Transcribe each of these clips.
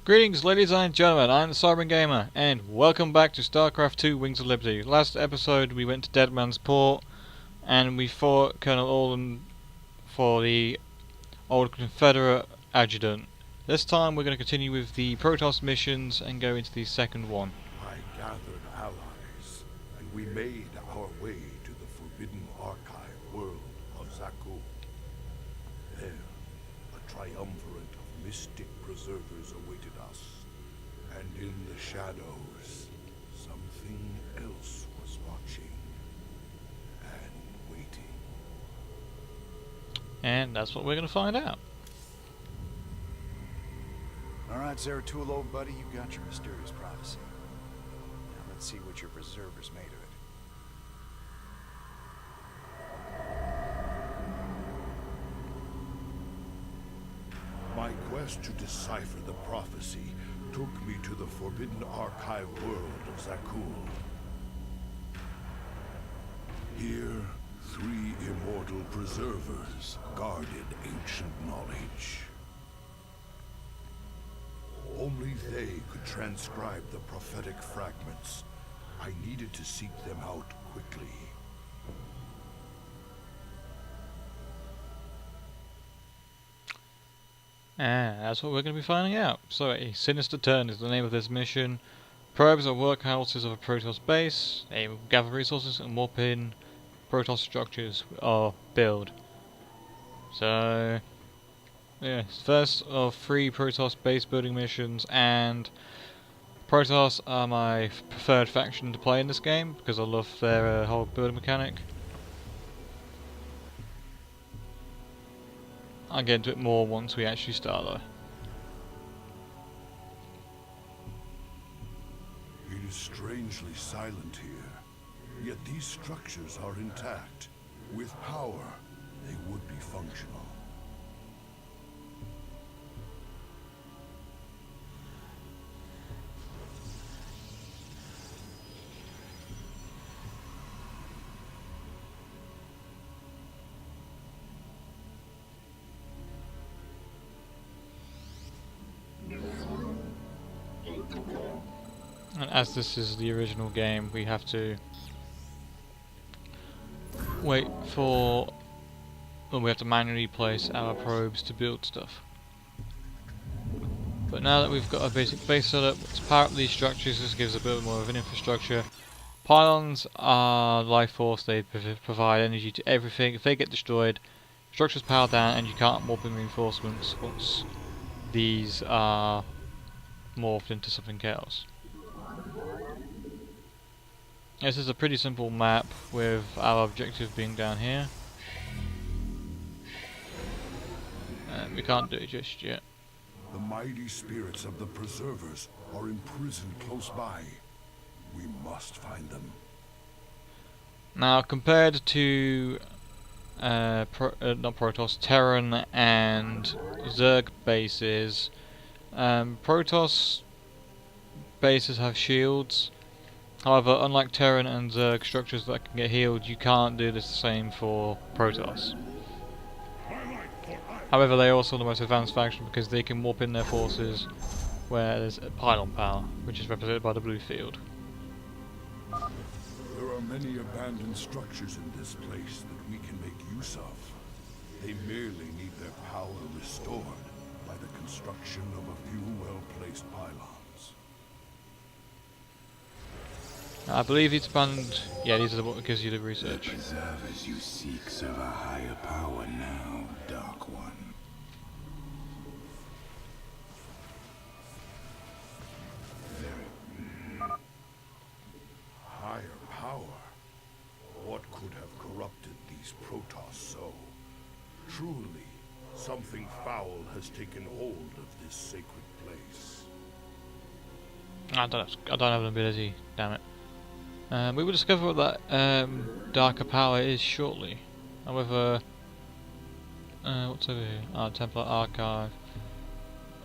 Greetings ladies and gentlemen, I'm the Cyber Gamer, and welcome back to Starcraft 2 Wings of Liberty. Last episode we went to Dead Man's Port, and we fought Colonel Orlan for the old Confederate Adjutant. This time we're going to continue with the Protoss missions and go into the second one. I gathered allies, and we made our way to the forbidden archive world of Zeratul. There, a triumvirate of mystic preservers awaited us, and in the shadows, something else was watching and waiting. And that's what we're going to find out. Alright, Zeratul, old buddy, you got your mysterious prophecy. Now let's see what your preservers made of it. My quest to decipher the prophecy took me to the forbidden archive world of Zeratul. Here, 3 immortal preservers guarded ancient knowledge. Only they could transcribe the prophetic fragments. I needed to seek them out quickly. And that's what we're going to be finding out. So, a sinister turn is the name of this mission. Probes are workhouses of a Protoss base. They will gather resources and warp in Protoss structures or build. So, yeah, first of 3 Protoss base building missions, and Protoss are my preferred faction to play in this game because I love their whole building mechanic. I'll get into it more once we actually start though. It is strangely silent here, yet these structures are intact. With power, they would be functional. And as this is the original game, we have to wait for... well, we have to manually place our probes to build stuff. But now that we've got a basic base set up, let's power up these structures. This gives a bit more of an infrastructure. Pylons are life force, they provide energy to everything. If they get destroyed, structures power down and you can't warp in reinforcements once these are morphed into something else. This is a pretty simple map with our objective being down here. And we can't do it just yet. The mighty spirits of the preservers are imprisoned close by. We must find them. Now compared to not Protoss, Terran and Zerg bases, Protoss bases have shields. However, unlike Terran and Zerg structures that can get healed, you can't do this the same for Protoss. However, they are also the most advanced faction because they can warp in their forces where there's a pylon power, which is represented by the blue field. There are many abandoned structures in this place that we can make use of. They merely need their power restored by the construction of a few well-placed pylons. I believe it's banned. Yeah, these are what gives you the research. The preservers you seek serve a higher power now, Dark One. Higher power? What could have corrupted these Protoss so? Truly, something foul has taken hold of this sacred place. I don't have an ability, damn it. We will discover what that darker power is shortly. However, what's over here? Ah, Templar Archive.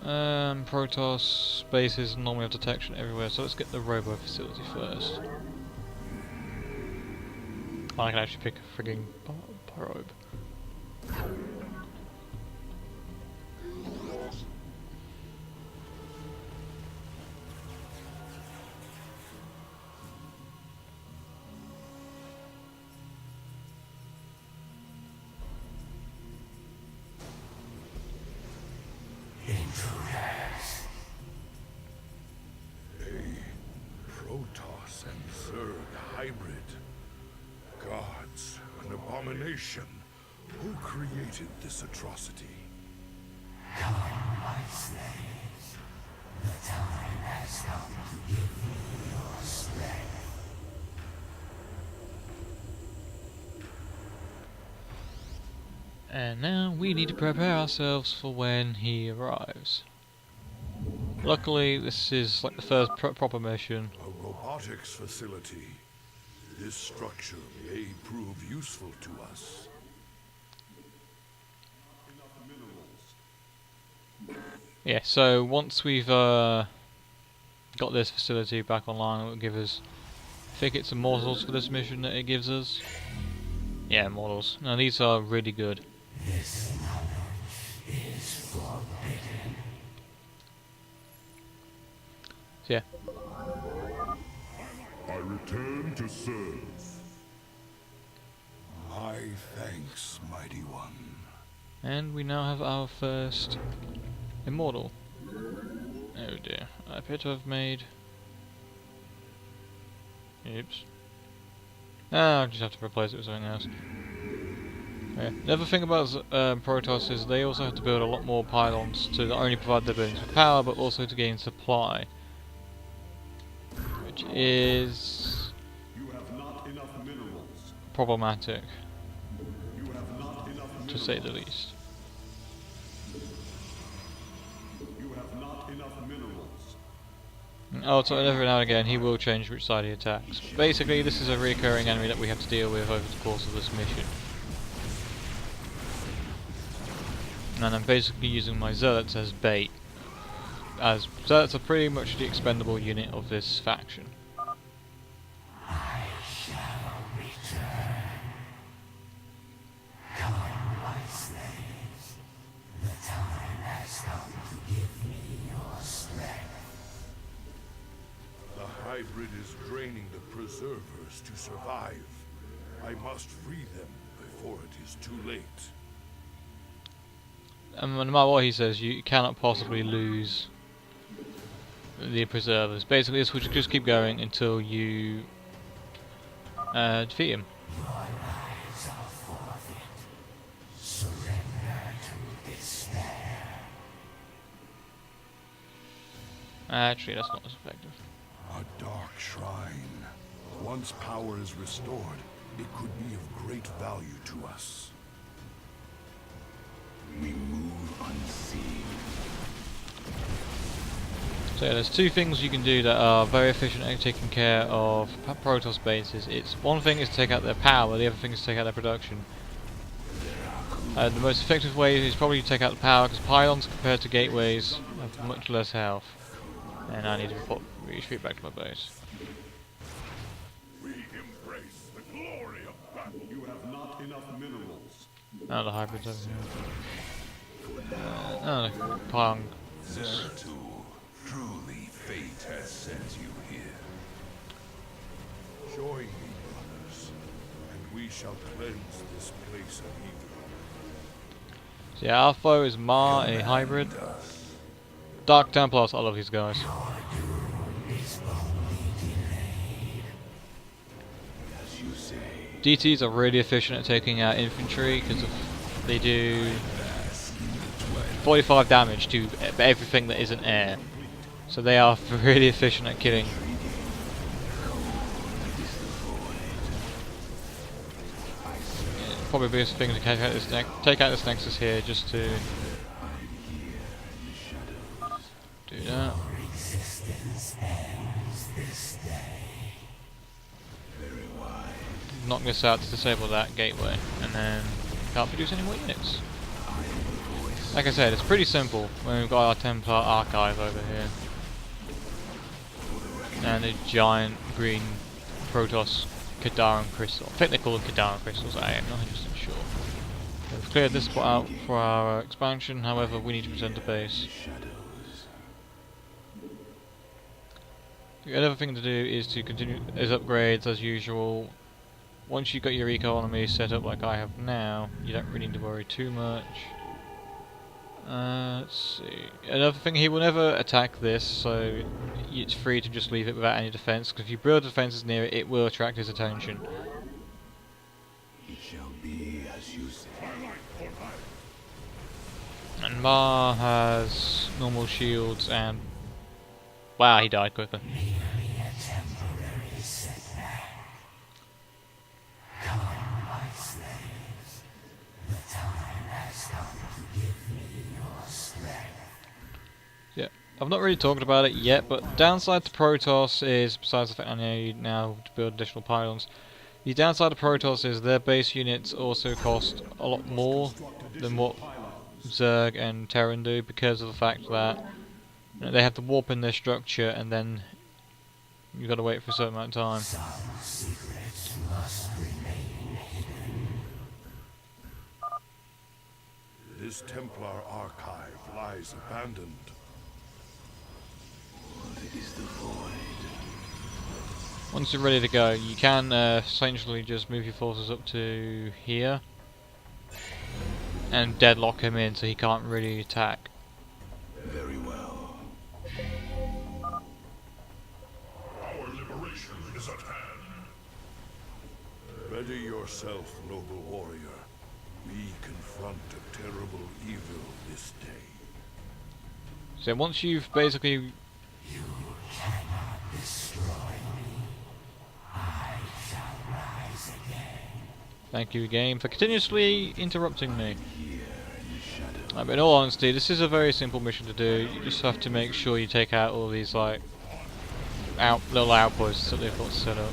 Protoss bases normally have detection everywhere, so let's get the robo facility first. I can actually pick a frigging probe. hybrid. Gods, an abomination. Who created this atrocity? Come, my slaves. The time has come to give me your strength. And now we need to prepare ourselves for when he arrives. Luckily, this is like the first proper mission. A robotics facility. This structure may prove useful to us. Yeah, so once we've got this facility back online, it will give us, I think it's immortals for this mission that it gives us. Yeah, immortals. Now these are really good. This knowledge is forbidden. So yeah, I return to serve. My thanks, mighty one. and we now have our first immortal. Oh dear, I appear to have made... Oops. I'll just have to replace it with something else. Yeah. The other thing about Protoss is they also have to build a lot more pylons to not only provide their buildings with power, but also to gain supply. Which is... You have not enough minerals. problematic, You have not enough to say the least. You have not enough minerals. Oh, so every now and again he will change which side he attacks. Basically, this is a recurring enemy that we have to deal with over the course of this mission. And I'm basically using my zealots as bait, as zealots are pretty much the expendable unit of this faction. I shall return. Come, my slaves. The time has come to give me your strength. The hybrid is draining the preservers to survive. I must free them before it is too late. And no matter what he says, you cannot possibly lose the preservers. Basically, this will just keep going until you defeat him. Your lives are forfeit. Surrender to despair. Actually, that's not as effective. A dark shrine. Once power is restored, it could be of great value to us. We move unseen. So yeah, there's two things you can do that are very efficient at taking care of Protoss bases. It's one thing is to take out their power, the other thing is to take out their production. The most effective way is probably to take out the power, because pylons compared to gateways have much less health. And I need to retreat back to my base. We embrace the glory of battle. You have not enough minerals. Oh, the hybrids over here. Oh, the pylon. Zeratul, truly fate has sent you here. Join me, brothers, and we shall cleanse this place of evil. So yeah, our foe is Ma, a hybrid. Dark Templars, I love these guys. As you say, DTs are really efficient at taking out infantry because they do 45 damage to everything that isn't air. So they are really efficient at killing. Yeah, probably the biggest thing to take out this nexus here, just to do that. Knock this out to disable that gateway, and then can't produce any more units. Like I said, it's pretty simple when we've got our Templar archive over here. And a giant green Protoss Kadaran crystal. I think they call them Kadaran crystals, I am not 100% sure. We've cleared this spot out for our expansion, however we need to present a base. The other thing to do is to continue as upgrades as usual. Once you've got your economy set up like I have now, you don't really need to worry too much Let's see. Another thing, he will never attack this, so it's free to just leave it without any defense, because if you build defenses near it, it will attract his attention. It shall be as you say. And Mar has normal shields and... Wow, he died quickly. Merely a temporary setback. Come, my slaves. The time has come to give me your strength. Yeah, I've not really talked about it yet, but downside to Protoss is, besides the fact I need now to build additional pylons, the downside to Protoss is their base units also cost a lot more than what Zerg and Terran do, because of the fact that they have to warp in their structure and then you've got to wait for a certain amount of time. Some secrets must remain hidden. This Templar archive lies abandoned. What is the void? Once you're ready to go, you can essentially just move your forces up to here and deadlock him in so he can't really attack. Very well. Our liberation is at hand. Ready yourself, noble warrior. We confront a terrible evil this day. So once you've basically... You cannot destroy me. I shall rise again. Thank you game for continuously interrupting me. Here in the shadow. In all honesty, this is a very simple mission to do. You just have to make sure you take out all these like little outposts that they've got set up.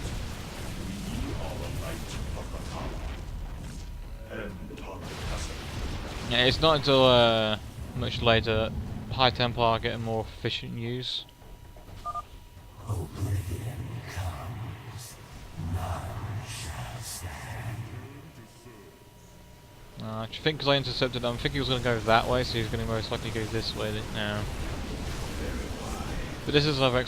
Yeah, it's not until much later that High Templar get a more efficient use. Oblivion comes. None shall stand. I think because I intercepted him, I think he was going to go that way, so he's going to most likely go this way now. But this is another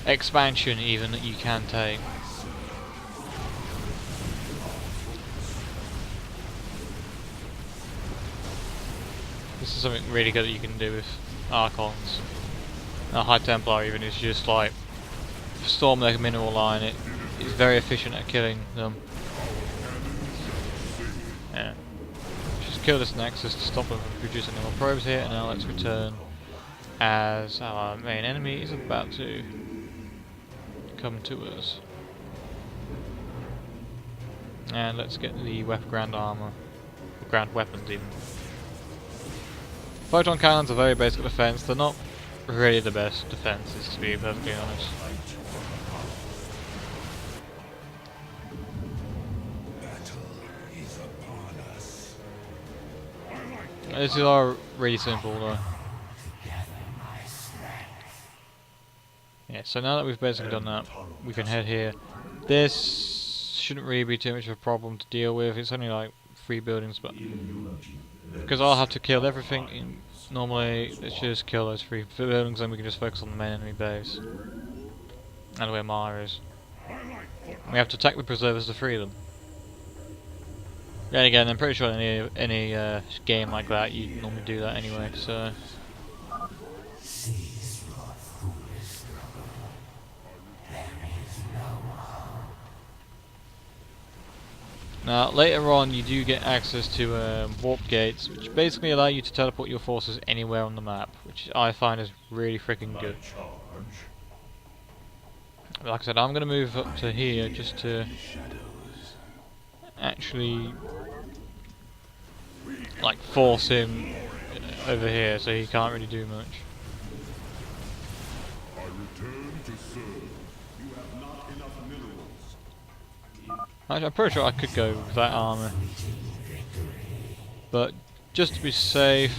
expansion even that you can take. This is something really good that you can do with Archons. High Templar even is just like storm their mineral line. It is very efficient at killing them. Yeah. Just kill this Nexus to stop them from producing any more probes here, and now let's return as our main enemy is about to come to us. And let's get the grand armor, grand weapons even. Photon cannons are very basic defense. They're not really the best defenses, to be perfectly honest. This is all really simple though. Yeah, so now that we've basically done that, we can head here. This shouldn't really be too much of a problem to deal with. It's only like 3 buildings, but because I'll have to kill everything normally, let's just kill those 3 buildings, then we can just focus on the main enemy base and where Mara is. We have to attack the preservers to free them. Then again, I'm pretty sure in any game like that you normally do that anyway. So Cease your foolish struggle. There is no hope. now later on, you do get access to warp gates, which basically allow you to teleport your forces anywhere on the map, which I find is really freaking good. Like I said, I'm going to move up to here just to actually like force him over here, so he can't really do much. I return to serve. You have not enough minerals. Actually, I'm pretty sure I could go with that armor, but just to be safe,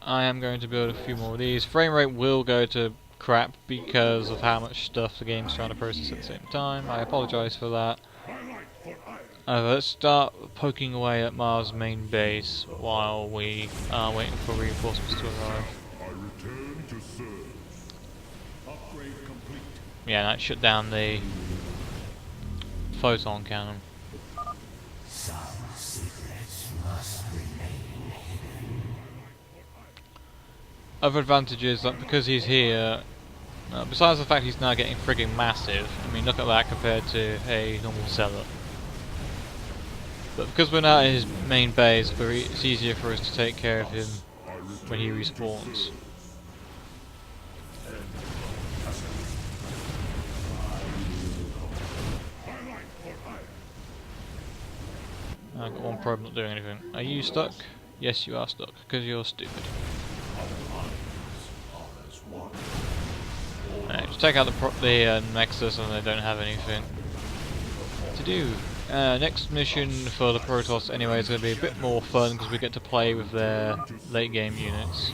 I am going to build a few more of these. Frame rate will go to crap because of how much stuff the game's trying to process at the same time. I apologise for that. Let's start poking away at Mars' main base while we are waiting for reinforcements to arrive. I return to serve. Upgrade complete. Yeah, that shut down the photon cannon. Some secrets must remain other advantage is that because he's here, besides the fact he's now getting frigging massive, I mean look at that compared to a normal seller. But because we're now at his main base, it's easier for us to take care of him when he respawns. I've got one probe not doing anything. Are you stuck? Yes, you are stuck, because you're stupid. Alright, just take out the Nexus and they don't have anything to do. Next mission for the Protoss anyway is going to be a bit more fun because we get to play with their late game units.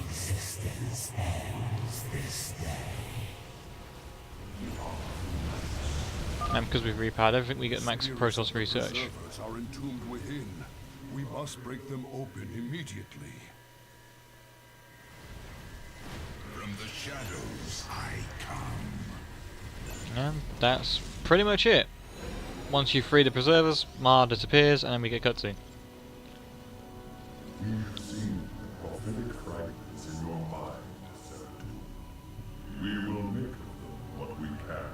And because we've repowered everything, we get max Protoss research. Servers are entombed within. We must break them open immediately. From the shadows I come. And that's pretty much it. Once you free the preservers, Mar disappears and then we get cutscene. We've seen prophetic fragments in your mind, Zeratul. We will make of them what we can.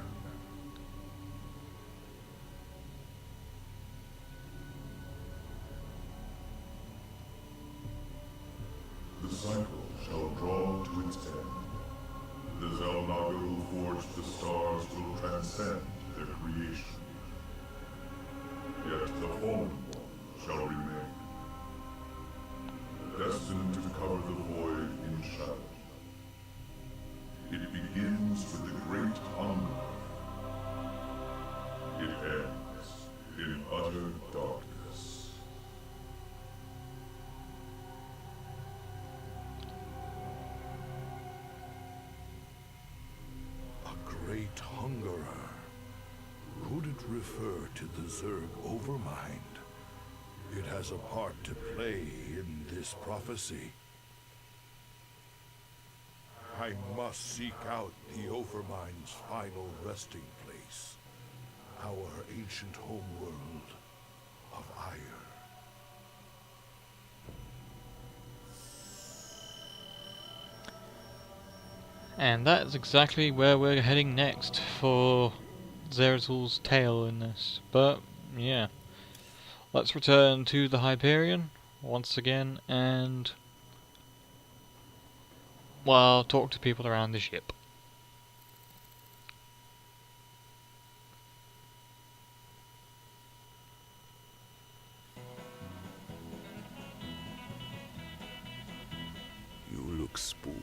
The cycle shall draw to its end. The Zelnaga who forged the stars will transcend their creation. Yet the fallen one shall remain, destined to cover the void in shadow. It begins with the great hunger. It ends in utter darkness. A great hungerer. Could it refer to the Zerg Overmind? It has a part to play in this prophecy. I must seek out the Overmind's final resting place. Our ancient homeworld of Ire. And that's exactly where we're heading next for Zeratul's tale in this. But, yeah. Let's return to the Hyperion once again and, well, talk to people around the ship. You look spooked.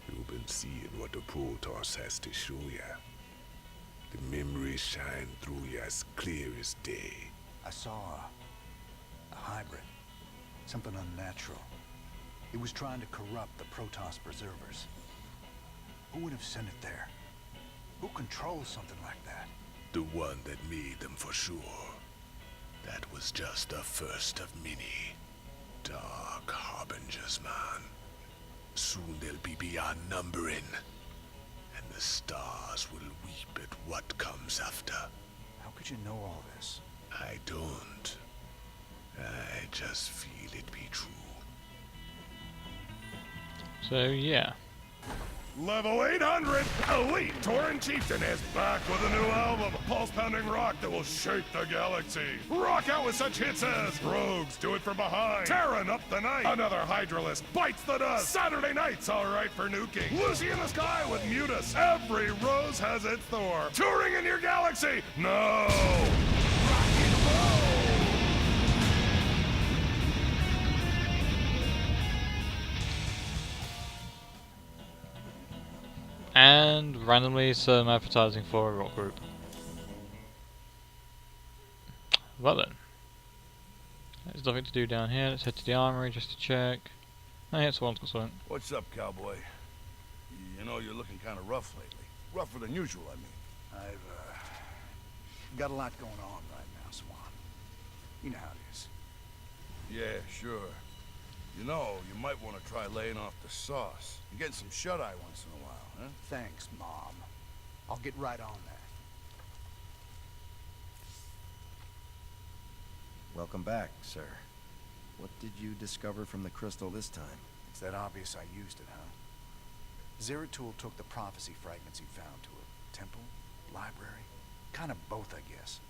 You've been seeing what the Protoss has to show ya. The memories shine through you as clear as day. I saw a hybrid. Something unnatural. It was trying to corrupt the Protoss preservers. Who would have sent it there? Who controls something like that? The one that made them for sure. That was just the first of many. Dark harbingers, man. Soon they'll be beyond numbering. And the stars will weep at what comes after. How could you know all this? I don't. I just feel it be true. So, yeah. Level 800, Elite Tauren Chieftain is back with a new album, pulse-pounding rock that will shake the galaxy. Rock out with such hits as Rogues Do It From Behind, Terran Up the Night, Another Hydralisk Bites the Dust, Saturday Night's Alright for Nuking, Lucy in the Sky with Mutus, Every Rose Has Its Thorn, Touring in Your Galaxy, no! Rock and roll! And randomly some advertising for a rock group. Well then. There's nothing to do down here. Let's head to the armory just to check. Oh yeah, someone's got something. What's up, cowboy? You know you're looking kind of rough lately. Rougher than usual, I mean. I've got a lot going on right now, Swan. You know how it is. Yeah, sure. You know, you might want to try laying off the sauce. You're getting some shut-eye once in a while, huh? Thanks, Mom. I'll get right on that. Welcome back, sir. What did you discover from the crystal this time? It It's that obvious I used it, huh? Zeratul took the prophecy fragments he found to a temple, library, kind of both, I guess.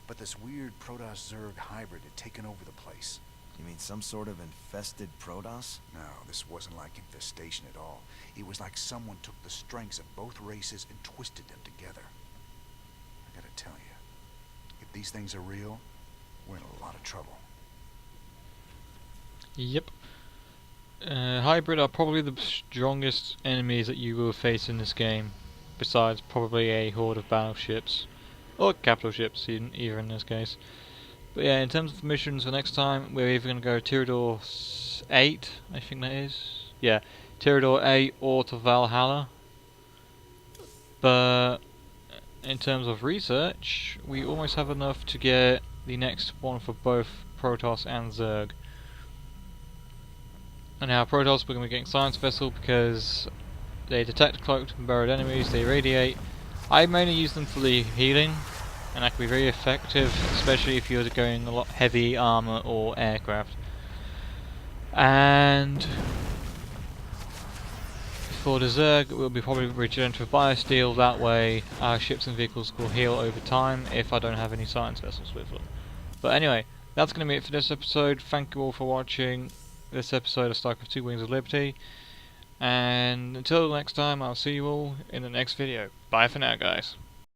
But this weird Protoss zerg hybrid had taken over the place. You mean some sort of infested Protoss? No, this wasn't like infestation at all. It was like someone took the strengths of both races and twisted them together. I gotta tell you, if these things are real, we're in a lot of trouble. Yep. Hybrid are probably the strongest enemies that you will face in this game, besides probably a horde of battleships, or capital ships even in this case. But yeah, in terms of missions for next time, we're either going to go Tyrador 8, I think that is. Yeah, Tyrador 8 or to Valhalla. But in terms of research, we almost have enough to get the next one for both Protoss and Zerg. And now Protoss, we're going to be getting Science Vessel because they detect cloaked and buried enemies, they radiate. I mainly use them for the healing, and that can be very effective, especially if you're going a lot heavy armor or aircraft. And for the Zerg, we'll be probably regenerative biosteel. That way, our ships and vehicles will heal over time if I don't have any science vessels with them. But anyway, that's going to be it for this episode. Thank you all for watching this episode of Starcraft 2 Wings of Liberty. And until next time, I'll see you all in the next video. Bye for now, guys.